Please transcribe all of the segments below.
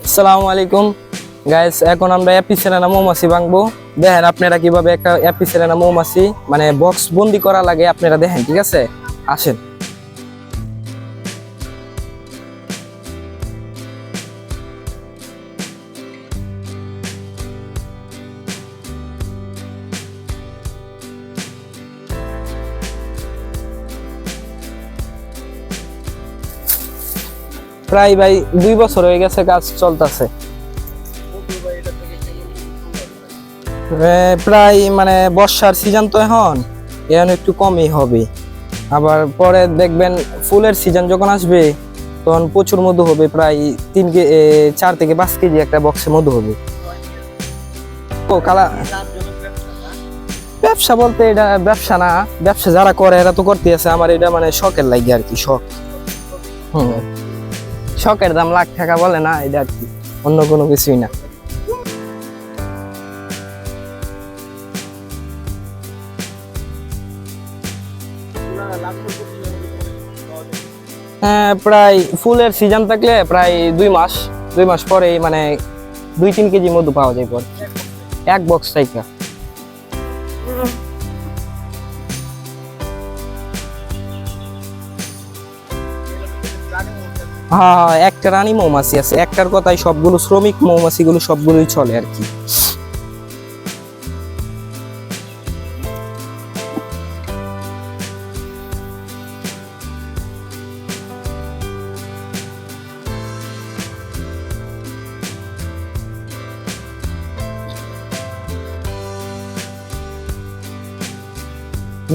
আসসালামু আলাইকুম গাইস, এখন আমরা অ্যাপিসেরানা মৌমাছি ভাঙবো। দেখেন আপনারা কিভাবে একটা অ্যাপিসেরানা মৌমাছি মানে বক্স বন্দি করা লাগে, আপনারা দেখেন। ঠিক আছে, আসেন। প্রায় ভাই 2 বছর হয়ে গেছে, কাজ চলতেছে। প্রায় মানে বর্ষার সিজন তো এখন একটু কমই হবে। আবার পরে দেখবেন ফুলের সিজন যখন আসবে তখন প্রচুর মধু হবে, প্রায় 4 থেকে 5 কেজি একটা বক্সে মধু হবে। ও কালা ব্যবসা বলতে এটা ব্যবসা না, ব্যবসা যারা করে এরা তো করতে আছে। আমার এটা মানে শখের লাগে আর কি, শখ। শখের দাম লাখ টাকা বলে না, এটা আর কি, অন্য কোনো কিছুই না। হ্যাঁ, প্রায় ফুলের সিজন থাকলে প্রায় 2 মাস পরে মানে 2-3 কেজি মধু পাওয়া যায় পর এক বক্স থেকে। হ্যাঁ, একটা রানী মৌমাছি আছে, একটার কথাই সবগুলো শ্রমিক মৌমাছি গুলো সবগুলোই চলে আর কি।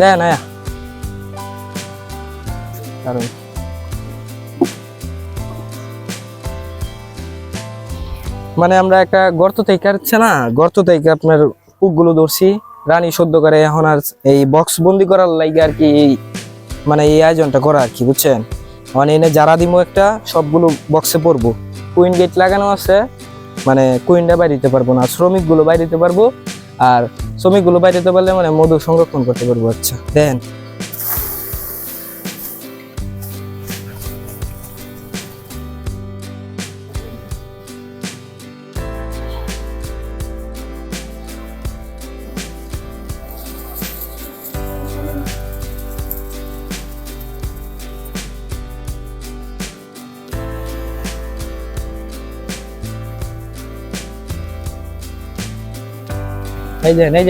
না কারণ মানে আমরা একটা গর্ত থেকে হচ্ছে না, গর্ত থেকে আপনার পুকগুলো ধরছি, রানী সদ্য করে। এখন আর এই বক্স বন্দি করার লাগে আর কি, মানে এই আয়োজনটা করা আর কি, বুঝছেন। মানে এনে যারা দিমো একটা সবগুলো বক্সে পড়বো। কুইন গেট লাগানো আছে, মানে কুইনটা বাইরে দিতে পারবো না, শ্রমিক গুলো বাইরে দিতে পারবো। আর শ্রমিক গুলো বাইরে দিতে পারলে মানে মধু সংরক্ষণ করতে পারবো। আচ্ছা দেন,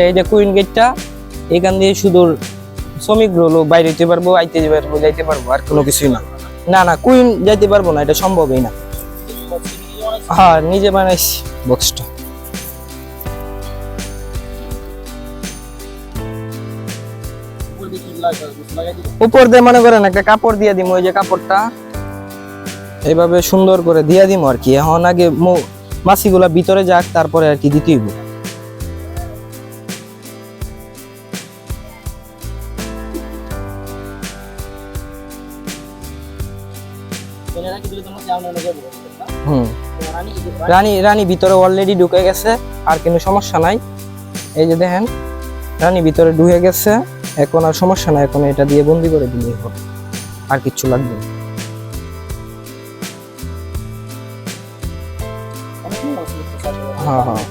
এই যে কুইন গেটটা, এখান দিয়ে শুধু শ্রমিক গুলো বাইরে যেতে পারবো, আইতে পারবো, যাইতে পারবো, আর কোনো কিছুই না। না কুইন যাইতে পারবো না, এটা সম্ভবই না। হ্যাঁ, নিজে বানাইছি বক্সটা। উপর দিয়ে মনে করেন একটা কাপড় দিয়ে দিম, ওই যে কাপড়টা এইভাবে সুন্দর করে দিয়ে দিম আর কি। এখন আগে মাছিগুলা ভিতরে যাক, তারপরে আর কি দিতে হইব। রানী ভিতরে অলরেডি ঢুকে গেছে, আর কোনো সমস্যা নাই। এই যে দেখেন, রানী ভিতরে ঢুকে গেছে, এখন আর সমস্যা নাই। এখন এটা দিয়ে বন্দি করে দিলেই হবে, আর কিচ্ছু লাগবে না। হ্যাঁ।